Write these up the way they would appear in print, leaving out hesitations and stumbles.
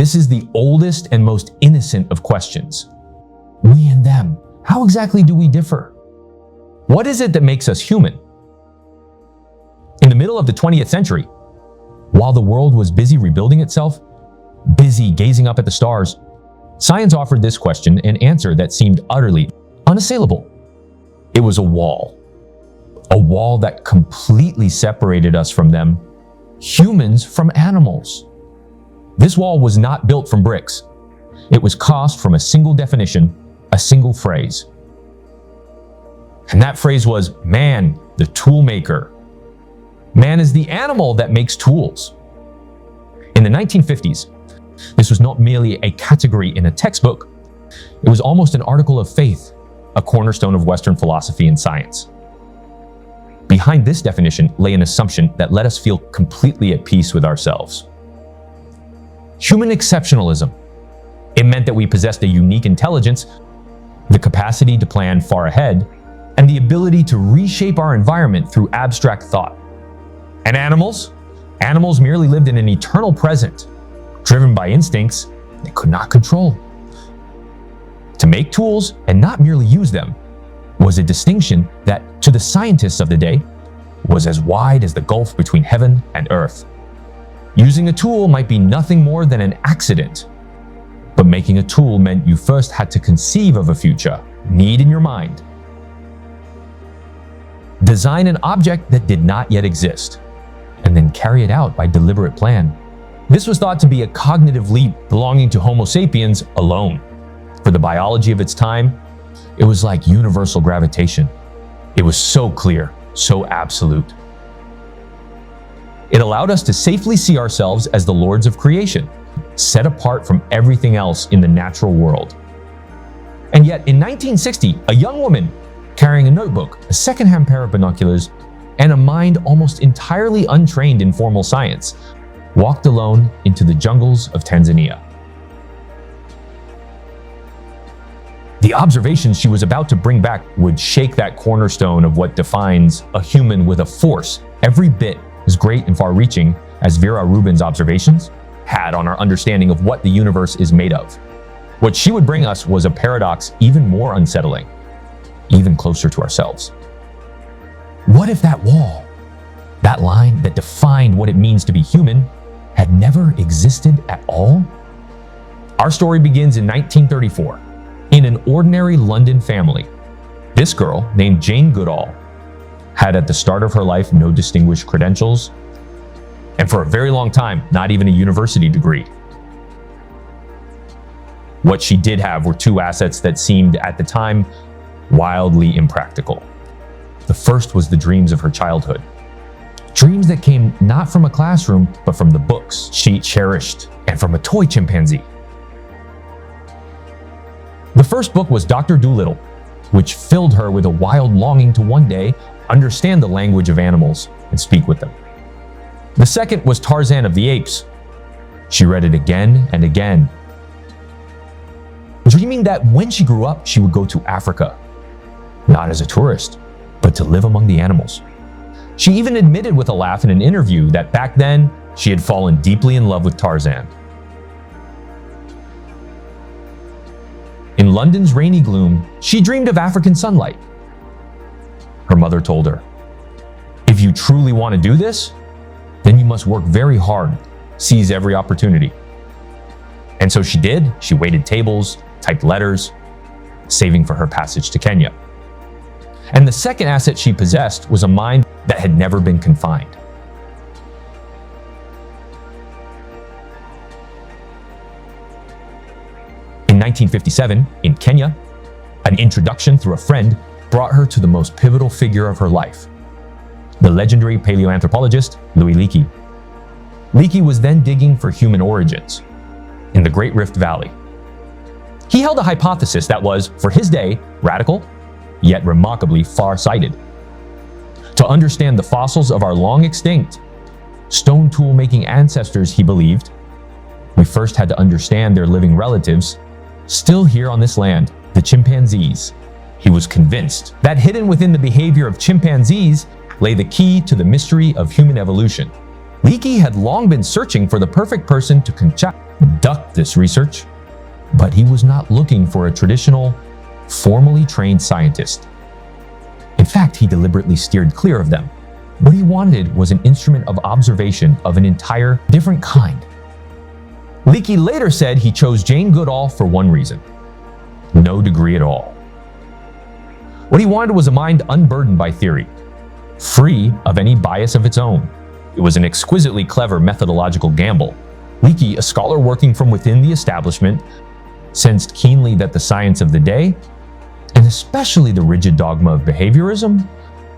This is the oldest and most innocent of questions. We and them, how exactly do we differ? What is it that makes us human? In the middle of the 20th century, while the world was busy rebuilding itself, busy gazing up at the stars, science offered this question an answer that seemed utterly unassailable. It was a wall that completely separated us from them, humans from animals. This wall was not built from bricks. It was cast from a single definition, a single phrase. And that phrase was, man, the tool maker. Man is the animal that makes tools. In the 1950s, this was not merely a category in a textbook, it was almost an article of faith, a cornerstone of Western philosophy and science. Behind this definition lay an assumption that let us feel completely at peace with ourselves. Human exceptionalism. It meant that we possessed a unique intelligence, the capacity to plan far ahead, and the ability to reshape our environment through abstract thought. And animals? Animals merely lived in an eternal present, driven by instincts they could not control. To make tools and not merely use them was a distinction that, to the scientists of the day, was as wide as the gulf between heaven and earth. Using a tool might be nothing more than an accident, but making a tool meant you first had to conceive of a future, need in your mind. Design an object that did not yet exist, and then carry it out by deliberate plan. This was thought to be a cognitive leap belonging to Homo sapiens alone. For the biology of its time, it was like universal gravitation. It was so clear, so absolute. It allowed us to safely see ourselves as the lords of creation, set apart from everything else in the natural world. And yet, in 1960, a young woman carrying a notebook, a secondhand pair of binoculars, and a mind almost entirely untrained in formal science, walked alone into the jungles of Tanzania. The observations she was about to bring back would shake that cornerstone of what defines a human with a force every bit as great and far-reaching as Vera Rubin's observations had on our understanding of what the universe is made of. What she would bring us was a paradox even more unsettling, even closer to ourselves. What if that wall, that line that defined what it means to be human, had never existed at all? Our story begins in 1934, in an ordinary London family. This girl, named Jane Goodall, had at the start of her life no distinguished credentials, and for a very long time, not even a university degree. What she did have were two assets that seemed, at the time, wildly impractical. The first was the dreams of her childhood. Dreams that came not from a classroom, but from the books she cherished, and from a toy chimpanzee. The first book was Dr. Dolittle, which filled her with a wild longing to one day understand the language of animals and speak with them. The second was Tarzan of the Apes. She read it again and again, dreaming that when she grew up, she would go to Africa, not as a tourist, but to live among the animals. She even admitted with a laugh in an interview that back then, she had fallen deeply in love with Tarzan. In London's rainy gloom, she dreamed of African sunlight. Her mother told her, "If you truly want to do this, then you must work very hard, seize every opportunity." And so she did. She waited tables, typed letters, saving for her passage to Kenya. And the second asset she possessed was a mind that had never been confined. In 1957, in Kenya, an introduction through a friend brought her to the most pivotal figure of her life, the legendary paleoanthropologist Louis Leakey. Leakey was then digging for human origins in the Great Rift Valley. He held a hypothesis that was, for his day, radical, yet remarkably far-sighted. To understand the fossils of our long-extinct, stone tool-making ancestors, he believed, we first had to understand their living relatives, still here on this land, the chimpanzees. He was convinced that hidden within the behavior of chimpanzees lay the key to the mystery of human evolution. Leakey had long been searching for the perfect person to ducked this research, but he was not looking for a traditional, formally trained scientist. In fact, he deliberately steered clear of them. What he wanted was an instrument of observation of an entire different kind. Leakey later said he chose Jane Goodall for one reason: no degree at all. What he wanted was a mind unburdened by theory, free of any bias of its own. It was an exquisitely clever methodological gamble. Leakey, a scholar working from within the establishment, sensed keenly that the science of the day, and especially the rigid dogma of behaviorism,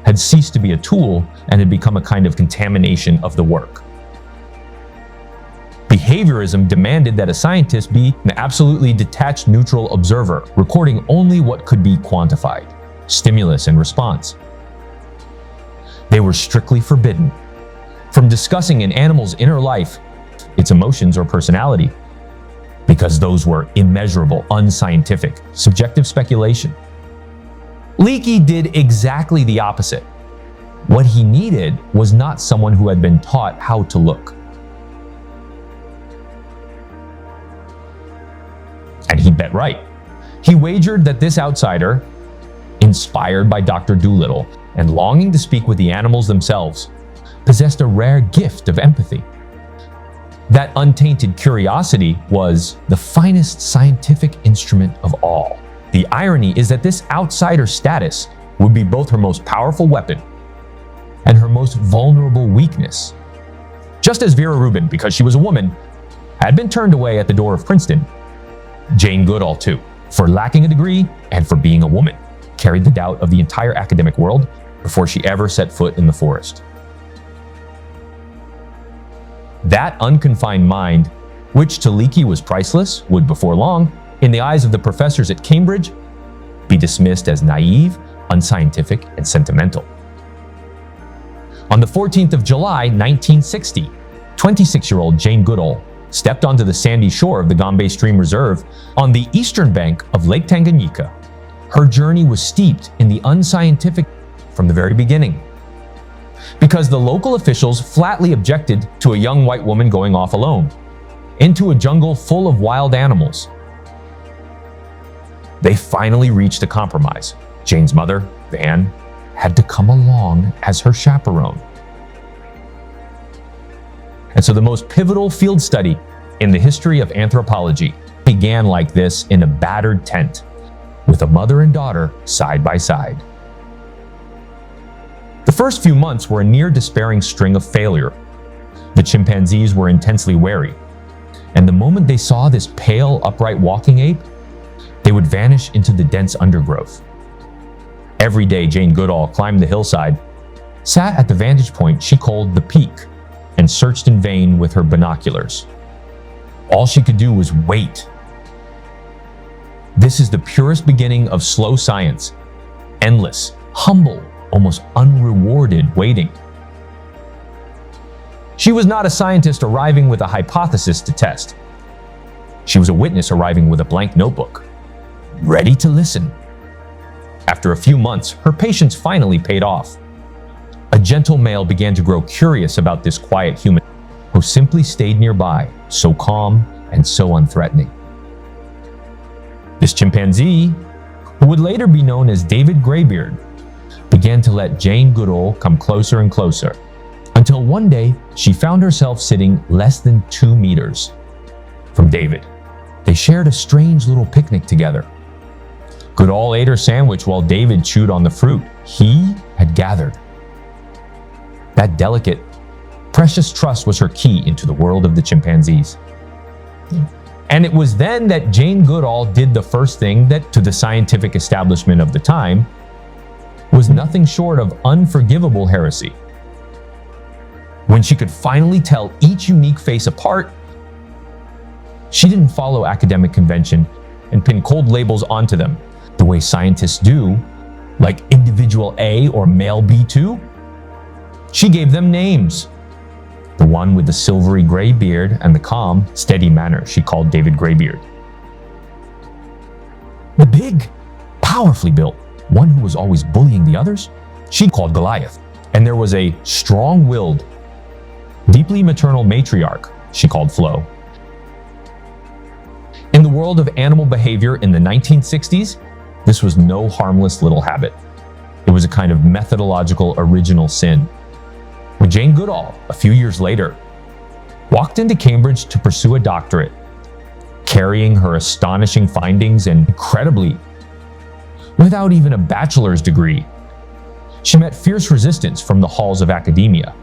had ceased to be a tool and had become a kind of contamination of the work. Behaviorism demanded that a scientist be an absolutely detached, neutral observer, recording only what could be quantified: stimulus and response. They were strictly forbidden from discussing an animal's inner life, its emotions or personality, because those were immeasurable, unscientific, subjective speculation. Leakey did exactly the opposite. What he needed was not someone who had been taught how to look. And he bet right. He wagered that this outsider, inspired by Dr. Dolittle and longing to speak with the animals themselves, possessed a rare gift of empathy. That untainted curiosity was the finest scientific instrument of all. The irony is that this outsider status would be both her most powerful weapon and her most vulnerable weakness. Just as Vera Rubin, because she was a woman, had been turned away at the door of Princeton, Jane Goodall, too, for lacking a degree and for being a woman, carried the doubt of the entire academic world before she ever set foot in the forest. That unconfined mind, which to Leakey was priceless, would before long, in the eyes of the professors at Cambridge, be dismissed as naive, unscientific, and sentimental. On the 14th of July, 1960, 26-year-old Jane Goodall stepped onto the sandy shore of the Gombe Stream Reserve on the eastern bank of Lake Tanganyika. Her journey was steeped in the unscientific from the very beginning, because the local officials flatly objected to a young white woman going off alone into a jungle full of wild animals. They finally reached a compromise. Jane's mother, Van, had to come along as her chaperone. And so the most pivotal field study in the history of anthropology began like this in a battered tent, with a mother and daughter side by side. The first few months were a near-despairing string of failure. The chimpanzees were intensely wary, and the moment they saw this pale, upright walking ape, they would vanish into the dense undergrowth. Every day, Jane Goodall climbed the hillside, sat at the vantage point she called the peak, and searched in vain with her binoculars. All she could do was wait. This is the purest beginning of slow science, endless, humble, almost unrewarded waiting. She was not a scientist arriving with a hypothesis to test. She was a witness arriving with a blank notebook, ready to listen. After a few months, her patience finally paid off. A gentle male began to grow curious about this quiet human who simply stayed nearby, so calm and so unthreatening. This chimpanzee, who would later be known as David Greybeard, began to let Jane Goodall come closer and closer, until one day she found herself sitting less than 2 meters from David. They shared a strange little picnic together. Goodall ate her sandwich while David chewed on the fruit he had gathered. That delicate, precious trust was her key into the world of the chimpanzees. And it was then that Jane Goodall did the first thing that, to the scientific establishment of the time, was nothing short of unforgivable heresy. When she could finally tell each unique face apart, she didn't follow academic convention and pin cold labels onto them, the way scientists do, like individual A or male B2. She gave them names. The one with the silvery gray beard and the calm, steady manner she called David Greybeard. The big, powerfully built, one who was always bullying the others, she called Goliath. And there was a strong-willed, deeply maternal matriarch she called Flo. the world of animal behavior in the 1960s, this was no harmless little habit. It was a kind of methodological original sin. When Jane Goodall, a few years later, walked into Cambridge to pursue a doctorate, carrying her astonishing findings and incredibly, without even a bachelor's degree, she met fierce resistance from the halls of academia.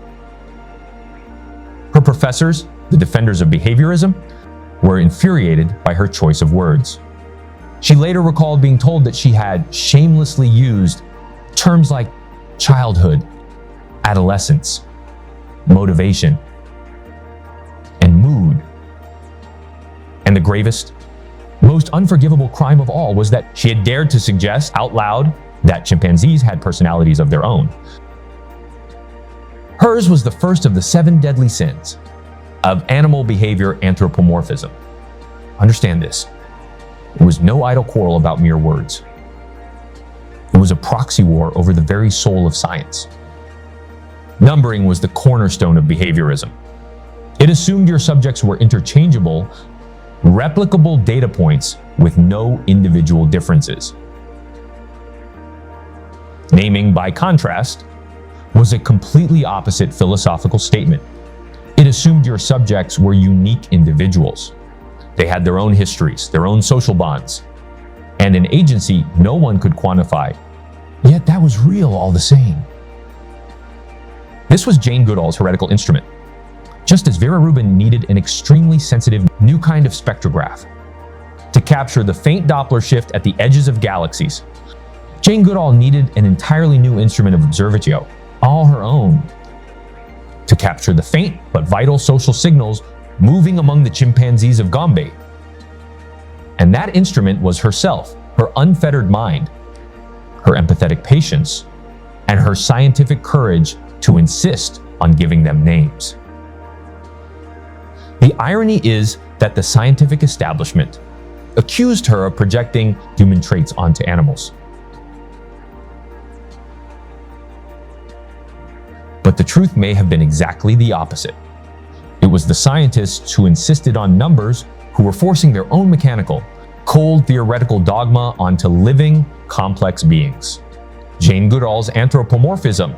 Her professors, the defenders of behaviorism, were infuriated by her choice of words. She later recalled being told that she had shamelessly used terms like childhood, adolescence, motivation, and mood. And the gravest, most unforgivable crime of all was that she had dared to suggest out loud that chimpanzees had personalities of their own. Hers was the first of the 7 deadly sins of animal behavior anthropomorphism. Understand this. It was no idle quarrel about mere words. It was a proxy war over the very soul of science. Numbering was the cornerstone of behaviorism. It assumed your subjects were interchangeable, replicable data points with no individual differences. Naming, by contrast, was a completely opposite philosophical statement. It assumed your subjects were unique individuals. They had their own histories, their own social bonds, and an agency no one could quantify. Yet that was real all the same. This was Jane Goodall's heretical instrument. Just as Vera Rubin needed an extremely sensitive new kind of spectrograph to capture the faint Doppler shift at the edges of galaxies, Jane Goodall needed an entirely new instrument of observatio, all her own, to capture the faint but vital social signals moving among the chimpanzees of Gombe. And that instrument was herself, her unfettered mind, her empathetic patience, and her scientific courage to insist on giving them names. The irony is that the scientific establishment accused her of projecting human traits onto animals. But the truth may have been exactly the opposite. It was the scientists who insisted on numbers who were forcing their own mechanical, cold theoretical dogma onto living, complex beings. Jane Goodall's anthropomorphism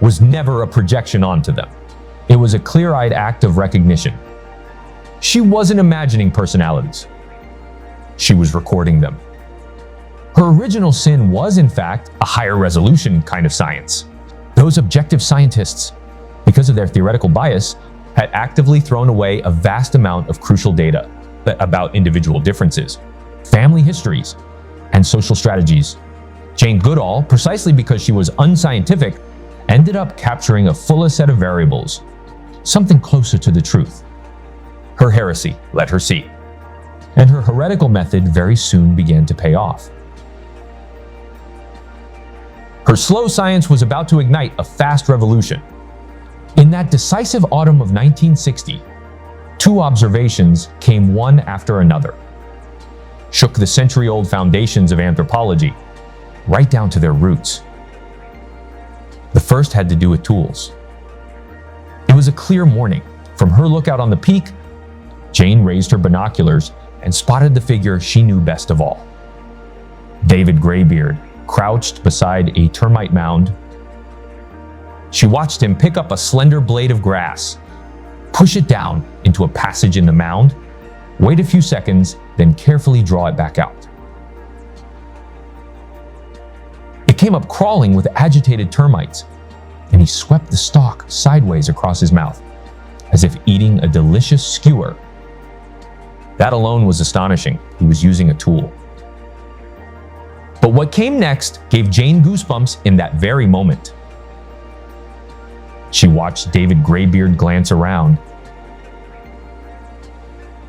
was never a projection onto them. It was a clear-eyed act of recognition. She wasn't imagining personalities. She was recording them. Her original sin was, in fact, a higher resolution kind of science. Those objective scientists, because of their theoretical bias, had actively thrown away a vast amount of crucial data about individual differences, family histories, and social strategies. Jane Goodall, precisely because she was unscientific, ended up capturing a fuller set of variables, something closer to the truth. Her heresy let her see, and her heretical method very soon began to pay off. Her slow science was about to ignite a fast revolution. In that decisive autumn of 1960, 2 observations came one after another, shook the century-old foundations of anthropology, right down to their roots. The first had to do with tools. It was a clear morning. From her lookout on the peak, Jane raised her binoculars and spotted the figure she knew best of all. David Graybeard, crouched beside a termite mound. She watched him pick up a slender blade of grass, push it down into a passage in the mound, wait a few seconds, then carefully draw it back out. It came up crawling with agitated termites, and he swept the stalk sideways across his mouth, as if eating a delicious skewer. That alone was astonishing. He was using a tool. But what came next gave Jane goosebumps in that very moment. She watched David Graybeard glance around,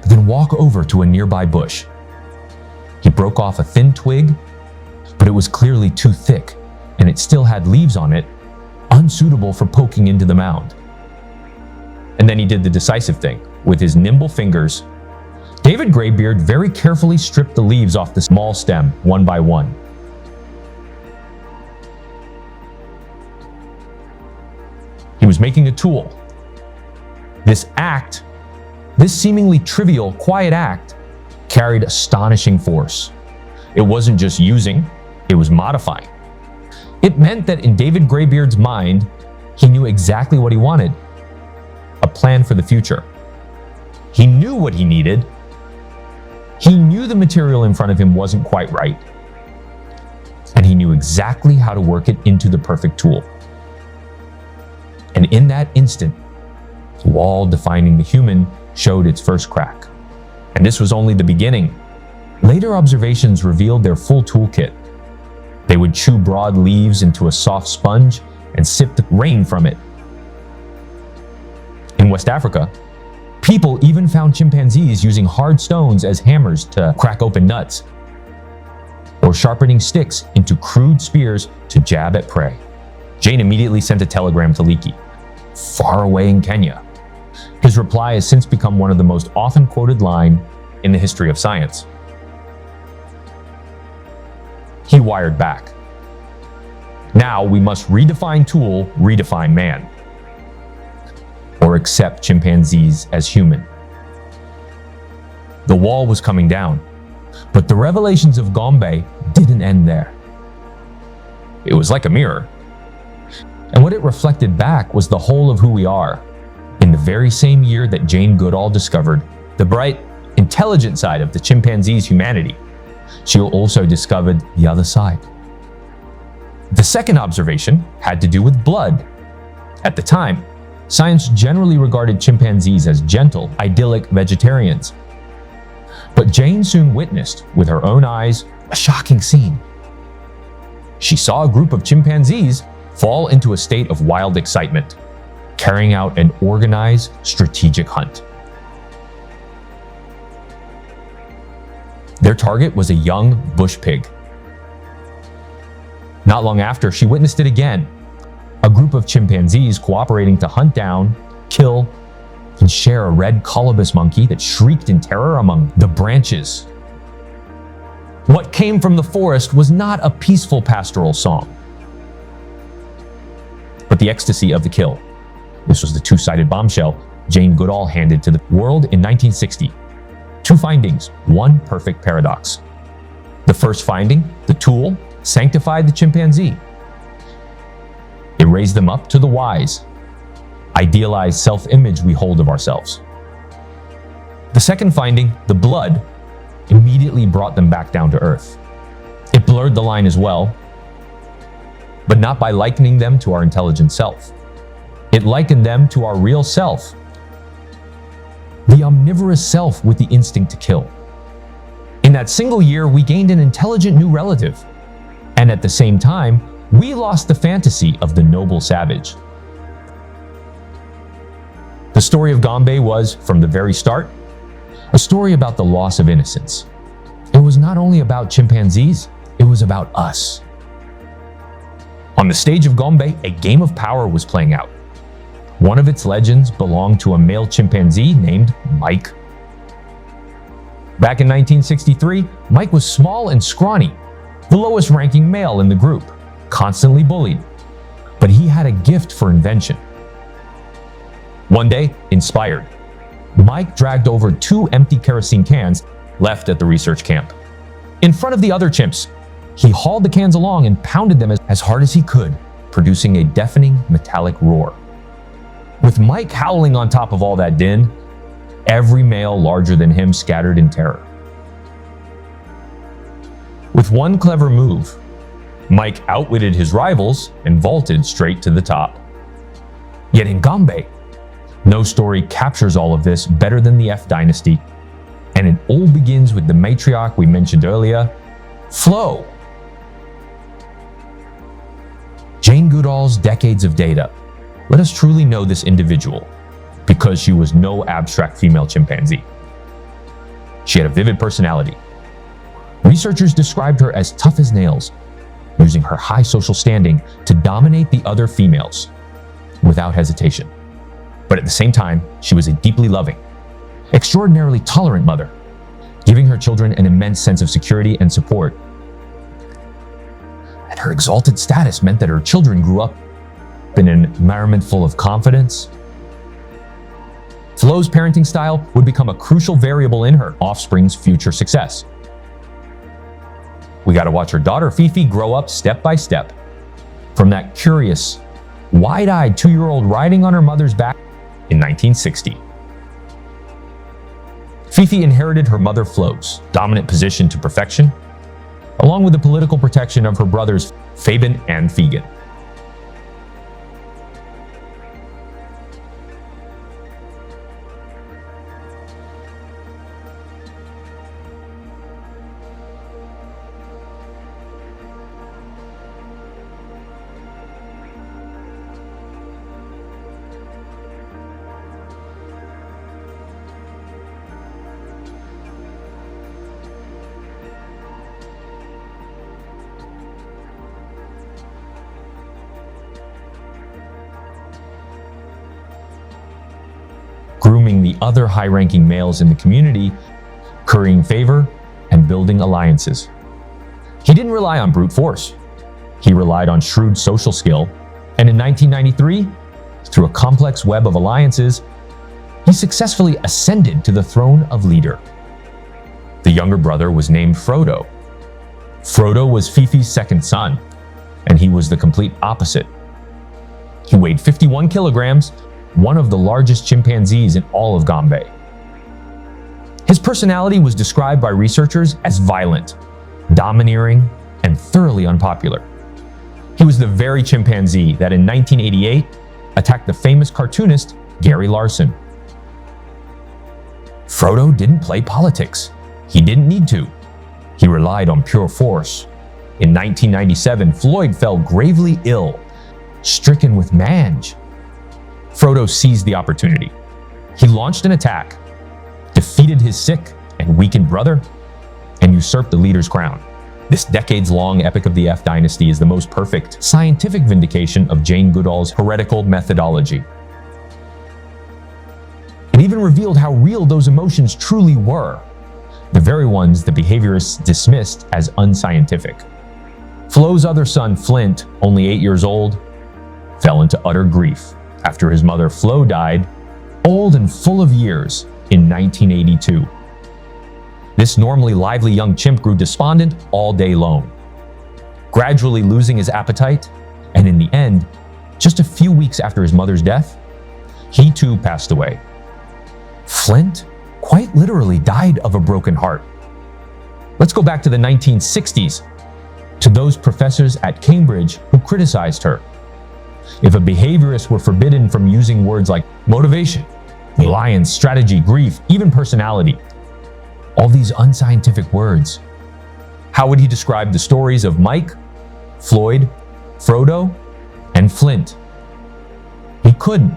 then walk over to a nearby bush. He broke off a thin twig, but it was clearly too thick, and it still had leaves on it, unsuitable for poking into the mound. And then he did the decisive thing. With his nimble fingers, David Graybeard very carefully stripped the leaves off the small stem one by one. He was making a tool. This seemingly trivial, quiet act, carried astonishing force. It wasn't just using, it was modifying. It meant that in David Greybeard's mind, he knew exactly what he wanted: a plan for the future. He knew what he needed. He knew the material in front of him wasn't quite right. And he knew exactly how to work it into the perfect tool. And in that instant, the wall defining the human showed its first crack. And this was only the beginning. Later observations revealed their full toolkit. They would chew broad leaves into a soft sponge and sip the rain from it. In West Africa, people even found chimpanzees using hard stones as hammers to crack open nuts, or sharpening sticks into crude spears to jab at prey. Jane immediately sent a telegram to Leakey, far away in Kenya. His reply has since become one of the most often quoted lines in the history of science. He wired back. Now we must redefine tool, redefine man. Or accept chimpanzees as human. The wall was coming down, but the revelations of Gombe didn't end there. It was like a mirror. And what it reflected back was the whole of who we are. In the very same year that Jane Goodall discovered the bright, intelligent side of the chimpanzee's humanity, she also discovered the other side. The second observation had to do with blood. At the time, science generally regarded chimpanzees as gentle, idyllic vegetarians. But Jane soon witnessed, with her own eyes, a shocking scene. She saw a group of chimpanzees fall into a state of wild excitement, carrying out an organized, strategic hunt. Their target was a young bush pig. Not long after, she witnessed it again. A group of chimpanzees cooperating to hunt down, kill, and share a red colobus monkey that shrieked in terror among the branches. What came from the forest was not a peaceful pastoral song, but the ecstasy of the kill. This was the two-sided bombshell Jane Goodall handed to the world in 1960. Two findings, one perfect paradox. The first finding, the tool, sanctified the chimpanzee. It raised them up to the wise, idealized self-image we hold of ourselves. The second finding, the blood, immediately brought them back down to earth. It blurred the line as well, but not by likening them to our intelligent self. It likened them to our real self, the omnivorous self with the instinct to kill. In that single year, we gained an intelligent new relative, and at the same time, we lost the fantasy of the noble savage. The story of Gombe was, from the very start, a story about the loss of innocence. It was not only about chimpanzees, it was about us. On the stage of Gombe, a game of power was playing out. One of its legends belonged to a male chimpanzee named Mike. Back in 1963, Mike was small and scrawny, the lowest ranking male in the group, constantly bullied. But he had a gift for invention. One day, inspired, Mike dragged over 2 empty kerosene cans left at the research camp. In front of the other chimps, he hauled the cans along and pounded them as hard as he could, producing a deafening metallic roar. With Mike howling on top of all that din, every male larger than him scattered in terror. With one clever move, Mike outwitted his rivals and vaulted straight to the top. Yet in Gombe, no story captures all of this better than the F Dynasty, and it all begins with the matriarch we mentioned earlier, Flo. Jane Goodall's decades of data let us truly know this individual, because she was no abstract female chimpanzee. She had a vivid personality. Researchers described her as tough as nails, using her high social standing to dominate the other females without hesitation. But at the same time, she was a deeply loving, extraordinarily tolerant mother, giving her children an immense sense of security and support. And her exalted status meant that her children grew up in an environment full of confidence, Flo's parenting style would become a crucial variable in her offspring's future success. We got to watch her daughter Fifi grow up step by step. From that curious, wide-eyed 2-year-old riding on her mother's back in 1960. Fifi inherited her mother Flo's dominant position to perfection, along with the political protection of her brothers Fabian and Fegan. Grooming the other high-ranking males in the community, currying favor, and building alliances. He didn't rely on brute force. He relied on shrewd social skill, and in 1993, through a complex web of alliances, he successfully ascended to the throne of leader. The younger brother was named Frodo. Frodo was Fifi's second son, and he was the complete opposite. He weighed 51 kilograms, one of the largest chimpanzees in all of Gombe. His personality was described by researchers as violent, domineering, and thoroughly unpopular. He was the very chimpanzee that in 1988 attacked the famous cartoonist Gary Larson. Frodo didn't play politics. He didn't need to. He relied on pure force. In 1997, Floyd fell gravely ill, stricken with mange. Frodo seized the opportunity. He launched an attack, defeated his sick and weakened brother, and usurped the leader's crown. This decades-long epic of the F dynasty is the most perfect scientific vindication of Jane Goodall's heretical methodology. It even revealed how real those emotions truly were, the very ones the behaviorists dismissed as unscientific. Flo's other son, Flint, only 8 years old, fell into utter grief after his mother Flo died, old and full of years, in 1982. This normally lively young chimp grew despondent all day long, gradually losing his appetite, and in the end, just a few weeks after his mother's death, he too passed away. Flint quite literally died of a broken heart. Let's go back to the 1960s, to those professors at Cambridge who criticized her. If a behaviorist were forbidden from using words like motivation, reliance, strategy, grief, even personality, all these unscientific words, how would he describe the stories of Mike, Floyd, Frodo, and Flint? He couldn't.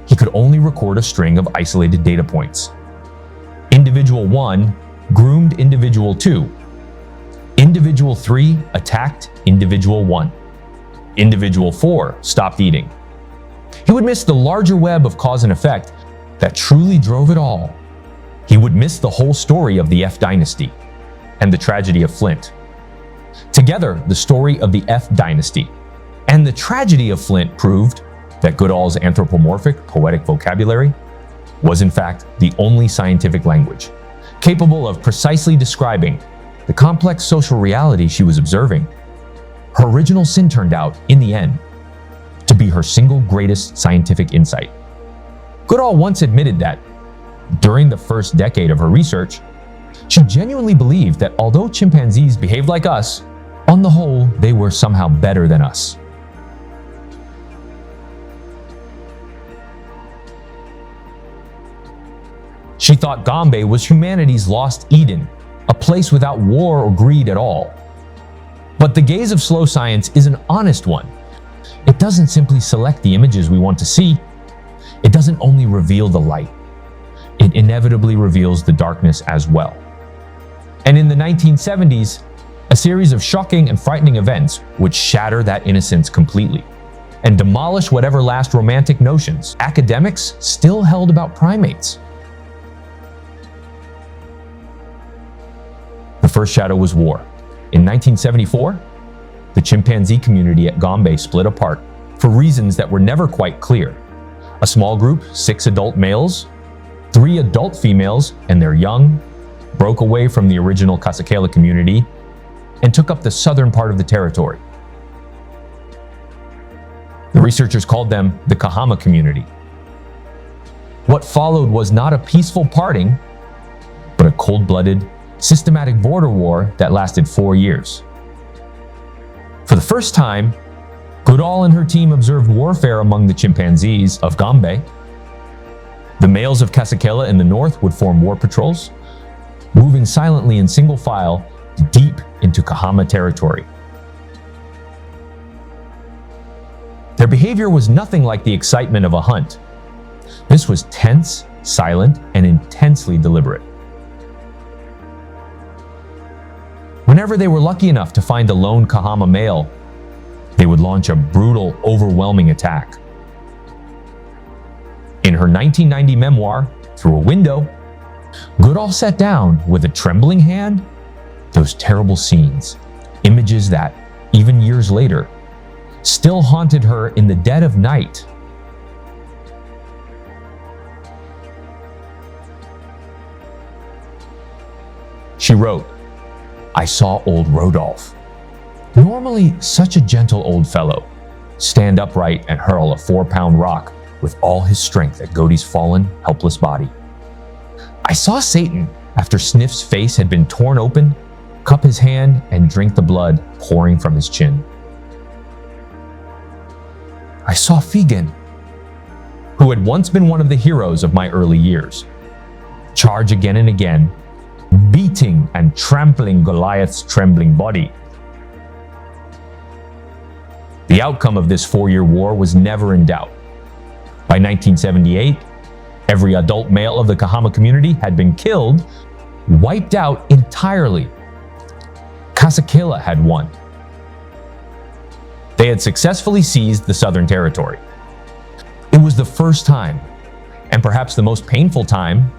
He could only record a string of isolated data points. Individual 1 groomed Individual 2. Individual 3 attacked Individual 1. Individual 4 stopped eating. He would miss the larger web of cause and effect that truly drove it all. He would miss the whole story of the F dynasty and the tragedy of Flint. Together, the story of the F dynasty and the tragedy of Flint proved that Goodall's anthropomorphic, poetic vocabulary was in fact the only scientific language capable of precisely describing the complex social reality she was observing. Her original sin turned out, in the end, to be her single greatest scientific insight. Goodall once admitted that, during the first decade of her research, she genuinely believed that although chimpanzees behaved like us, on the whole, they were somehow better than us. She thought Gombe was humanity's lost Eden, a place without war or greed at all. But the gaze of slow science is an honest one. It doesn't simply select the images we want to see. It doesn't only reveal the light. It inevitably reveals the darkness as well. And in the 1970s, a series of shocking and frightening events would shatter that innocence completely and demolish whatever last romantic notions academics still held about primates. The first shadow was war. In 1974, the chimpanzee community at Gombe split apart for reasons that were never quite clear. A small group, 6 adult males, 3 adult females and their young, broke away from the original Kasakela community and took up the southern part of the territory. The researchers called them the Kahama community. What followed was not a peaceful parting, but a cold-blooded, systematic border war that lasted 4 years. For the first time, Goodall and her team observed warfare among the chimpanzees of Gombe. The males of Kasakela in the north would form war patrols, moving silently in single file deep into Kahama territory. Their behavior was nothing like the excitement of a hunt. This was tense, silent, and intensely deliberate. Whenever they were lucky enough to find a lone Kahama male, they would launch a brutal, overwhelming attack. In her 1990 memoir, Through a Window, Goodall set down with a trembling hand those terrible scenes, images that, even years later, still haunted her in the dead of night. She wrote, "I saw old Rodolphe, normally such a gentle old fellow, stand upright and hurl a 4-pound rock with all his strength at Godey's fallen, helpless body. I saw Satan, after Sniff's face had been torn open, cup his hand and drink the blood pouring from his chin. I saw Fegan, who had once been one of the heroes of my early years, charge again and again, beating and trampling Goliath's trembling body. The outcome of this 4-year war was never in doubt. By 1978, every adult male of the Kahama community had been killed, wiped out entirely. Kasakela had won. They had successfully seized the Southern Territory. It was the first time, and perhaps the most painful time,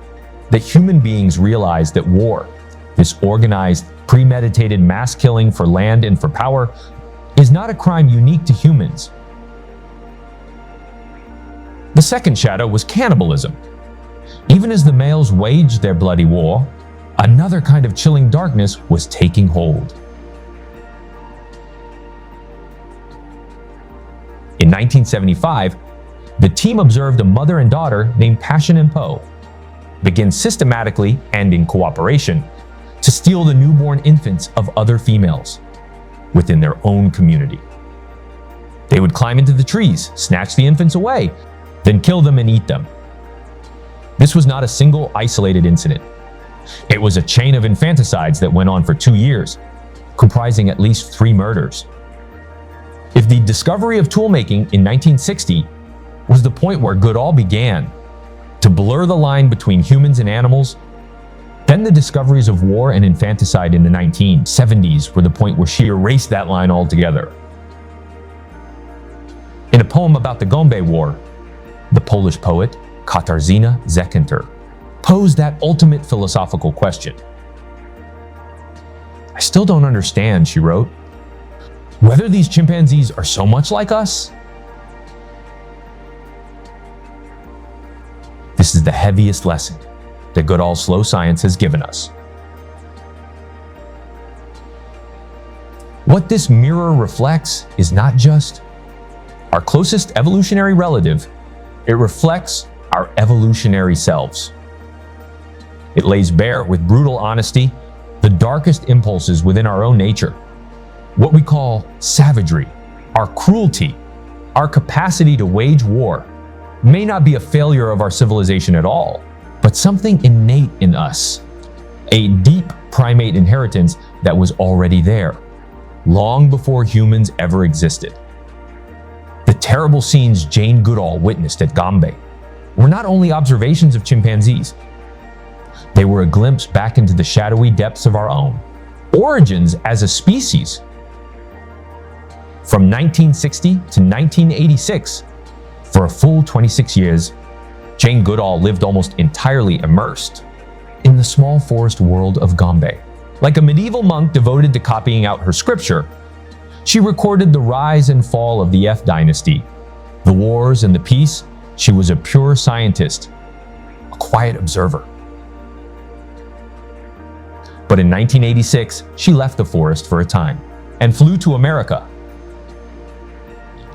that human beings realized that war, this organized, premeditated mass killing for land and for power, is not a crime unique to humans. The second shadow was cannibalism. Even as the males waged their bloody war, another kind of chilling darkness was taking hold. In 1975, the team observed a mother and daughter named Passion and Poe begin systematically and in cooperation to steal the newborn infants of other females within their own community. They would climb into the trees, snatch the infants away, then kill them and eat them. This was not a single isolated incident. It was a chain of infanticides that went on for 2 years, comprising at least 3 murders. If the discovery of toolmaking in 1960 was the point where Goodall began to blur the line between humans and animals, then the discoveries of war and infanticide in the 1970s were the point where she erased that line altogether. In a poem about the Gombe War, the Polish poet Katarzyna Zekinter posed that ultimate philosophical question. "I still don't understand," she wrote, "whether these chimpanzees are so much like us." This is the heaviest lesson that Goodall's slow science has given us. What this mirror reflects is not just our closest evolutionary relative, it reflects our evolutionary selves. It lays bare with brutal honesty the darkest impulses within our own nature, what we call savagery, our cruelty, our capacity to wage war, may not be a failure of our civilization at all, but something innate in us, a deep primate inheritance that was already there, long before humans ever existed. The terrible scenes Jane Goodall witnessed at Gombe were not only observations of chimpanzees, they were a glimpse back into the shadowy depths of our own origins as a species. From 1960 to 1986, for a full 26 years, Jane Goodall lived almost entirely immersed in the small forest world of Gombe. Like a medieval monk devoted to copying out her scripture, she recorded the rise and fall of the F dynasty, the wars and the peace She was a pure scientist, a quiet observer. But in 1986, she left the forest for a time and flew to America,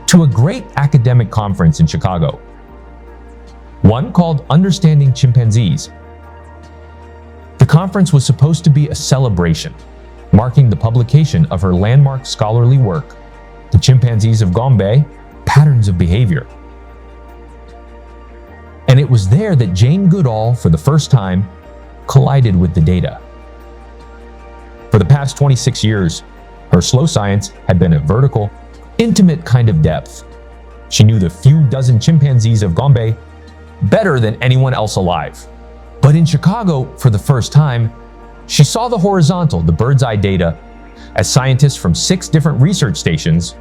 to a great academic conference in Chicago, one called Understanding Chimpanzees. The conference was supposed to be a celebration, marking the publication of her landmark scholarly work, The Chimpanzees of Gombe, Patterns of Behavior. And it was there that Jane Goodall, for the first time, collided with the data. For the past 26 years, her slow science had been a vertical, intimate kind of depth. She knew the few dozen chimpanzees of Gombe better than anyone else alive. But in Chicago, for the first time, she saw the horizontal, the bird's eye data, as scientists from 6 different research stations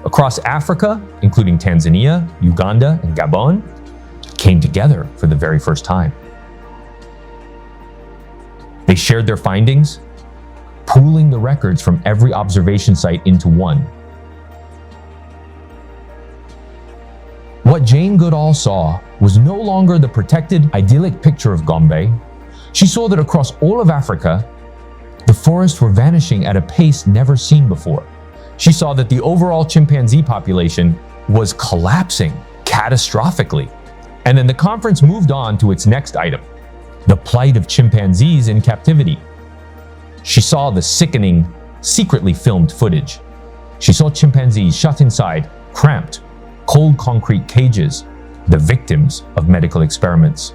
across Africa, including Tanzania, Uganda, and Gabon, came together for the very first time. They shared their findings, pooling the records from every observation site into one. What Jane Goodall saw was no longer the protected, idyllic picture of Gombe. She saw that across all of Africa, the forests were vanishing at a pace never seen before. She saw that the overall chimpanzee population was collapsing catastrophically. And then the conference moved on to its next item, the plight of chimpanzees in captivity. She saw the sickening, secretly filmed footage. She saw chimpanzees shut inside, cramped, cold concrete cages, the victims of medical experiments.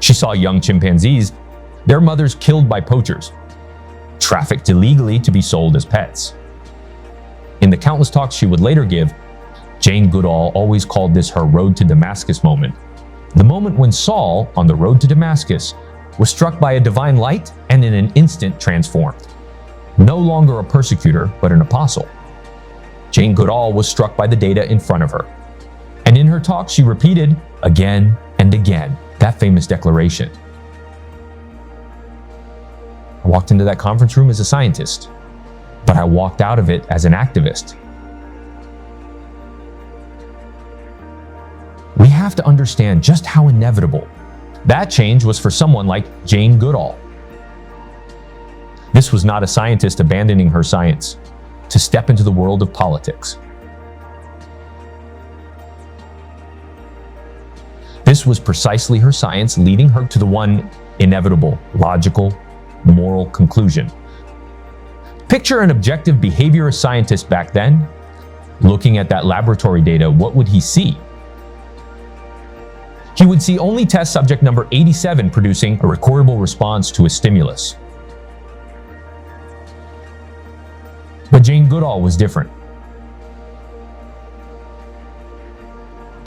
She saw young chimpanzees, their mothers killed by poachers, trafficked illegally to be sold as pets. In the countless talks she would later give, Jane Goodall always called this her road to Damascus moment. The moment when Saul, on the road to Damascus, was struck by a divine light and in an instant transformed. No longer a persecutor, but an apostle. Jane Goodall was struck by the data in front of her. And in her talk, she repeated again and again that famous declaration. I walked into that conference room as a scientist, but I walked out of it as an activist. We have to understand just how inevitable that change was for someone like Jane Goodall. This was not a scientist abandoning her science to step into the world of politics. This was precisely her science leading her to the one inevitable, logical, moral conclusion. Picture an objective behaviorist scientist back then. Looking at that laboratory data, what would he see? He would see only test subject number 87 producing a recordable response to a stimulus. But Jane Goodall was different.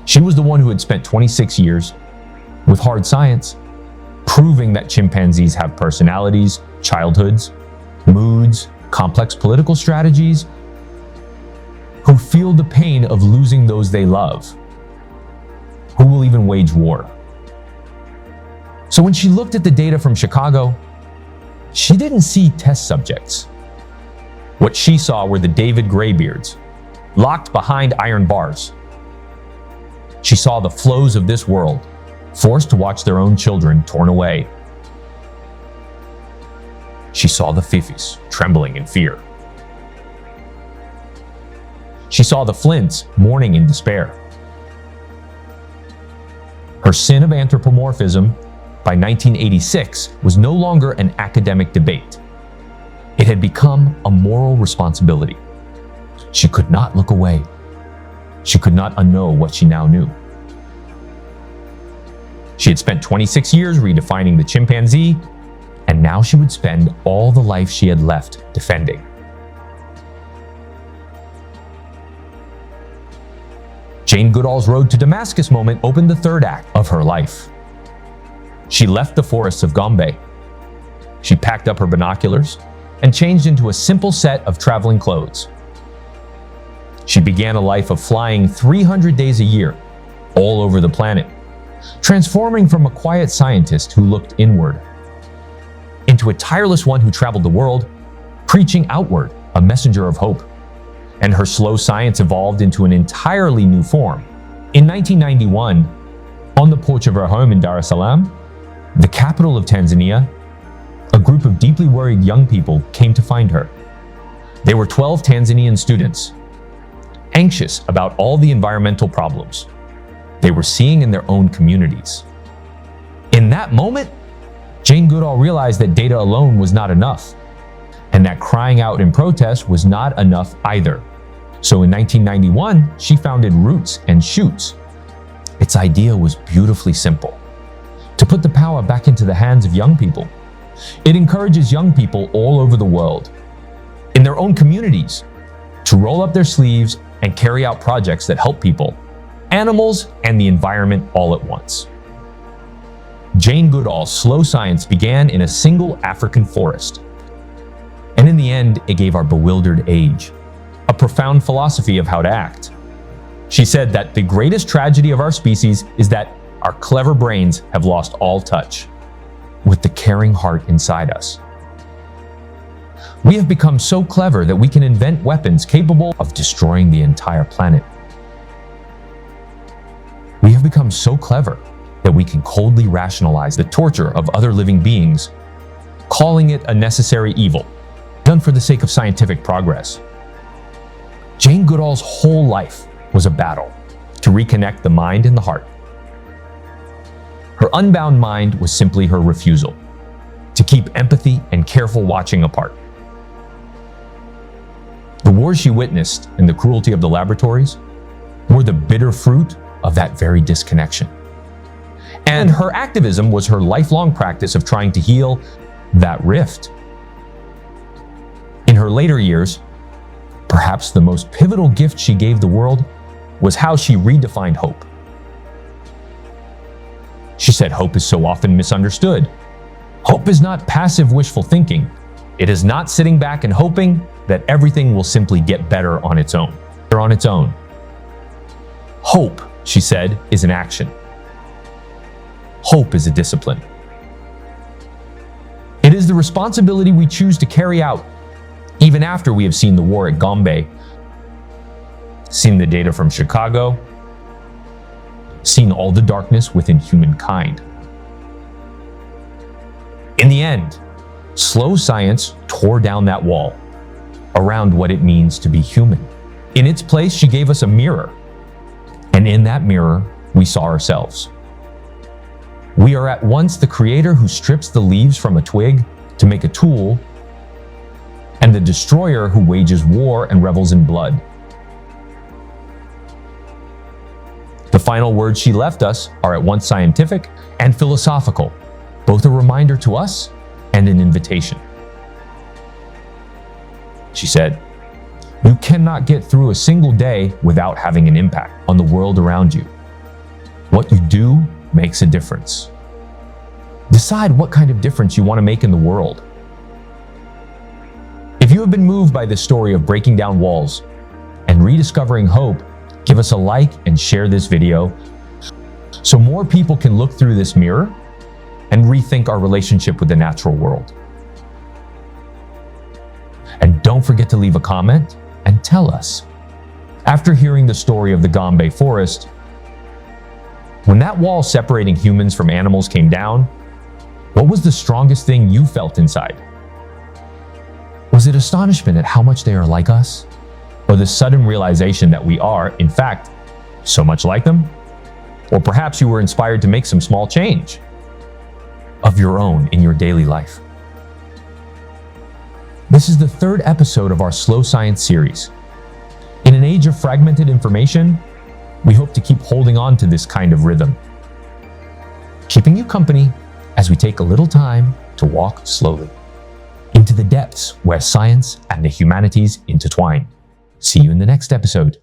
She was the one who had spent 26 years with hard science, proving that chimpanzees have personalities, childhoods, moods, complex political strategies, who feel the pain of losing those they love, who will even wage war. So when she looked at the data from Chicago, she didn't see test subjects. What she saw were the David Graybeards, locked behind iron bars. She saw the flows of this world, forced to watch their own children torn away. She saw the Fifis trembling in fear. She saw the Flints mourning in despair. Her sin of anthropomorphism by 1986 was no longer an academic debate. It had become a moral responsibility. She could not look away. She could not unknow what she now knew. She had spent 26 years redefining the chimpanzee, and now she would spend all the life she had left defending. Jane Goodall's road to Damascus moment opened the third act of her life. She left the forests of Gombe. She packed up her binoculars and changed into a simple set of traveling clothes. She began a life of flying 300 days a year, all over the planet, transforming from a quiet scientist who looked inward into into a tireless one who traveled the world, preaching outward, a messenger of hope. And her slow science evolved into an entirely new form. In 1991, on the porch of her home in Dar es Salaam, the capital of Tanzania, a group of deeply worried young people came to find her. They were 12 Tanzanian students, anxious about all the environmental problems they were seeing in their own communities. In that moment, Jane Goodall realized that data alone was not enough, and that crying out in protest was not enough either. So in 1991, she founded Roots and Shoots. Its idea was beautifully simple: to put the power back into the hands of young people. It encourages young people all over the world, in their own communities, to roll up their sleeves and carry out projects that help people, animals, and the environment all at once. Jane Goodall's slow science began in a single African forest. And in the end, it gave our bewildered age a profound philosophy of how to act. She said that the greatest tragedy of our species is that our clever brains have lost all touch with the caring heart inside us. We have become so clever that we can invent weapons capable of destroying the entire planet. We have become so clever that we can coldly rationalize the torture of other living beings, calling it a necessary evil, done for the sake of scientific progress. Jane Goodall's whole life was a battle to reconnect the mind and the heart. Her unbound mind was simply her refusal to keep empathy and careful watching apart. The wars she witnessed and the cruelty of the laboratories were the bitter fruit of that very disconnection. And her activism was her lifelong practice of trying to heal that rift. In her later years, perhaps the most pivotal gift she gave the world was how she redefined hope. She said hope is so often misunderstood. Hope is not passive wishful thinking. It is not sitting back and hoping that everything will simply get better on its own. Hope, she said, is an action. Hope is a discipline. It is the responsibility we choose to carry out even after we have seen the war at Gombe, seen the data from Chicago, seen all the darkness within humankind. In the end, slow science tore down that wall around what it means to be human. In its place, she gave us a mirror, and in that mirror, we saw ourselves. We are at once the creator who strips the leaves from a twig to make a tool, and the destroyer who wages war and revels in blood. The final words she left us are at once scientific and philosophical, both a reminder to us and an invitation. She said, "You cannot get through a single day without having an impact on the world around you. What you do makes a difference. Decide what kind of difference you want to make in the world." If you have been moved by this story of breaking down walls and rediscovering hope, give us a like and share this video so more people can look through this mirror and rethink our relationship with the natural world. And don't forget to leave a comment and tell us, after hearing the story of the Gombe forest, when that wall separating humans from animals came down, what was the strongest thing you felt inside? Was it astonishment at how much they are like us? Or the sudden realization that we are, in fact, so much like them? Or perhaps you were inspired to make some small change of your own in your daily life. This is the third episode of our Slow Science series. In an age of fragmented information, we hope to keep holding on to this kind of rhythm, keeping you company as we take a little time to walk slowly into the depths where science and the humanities intertwine. See you in the next episode.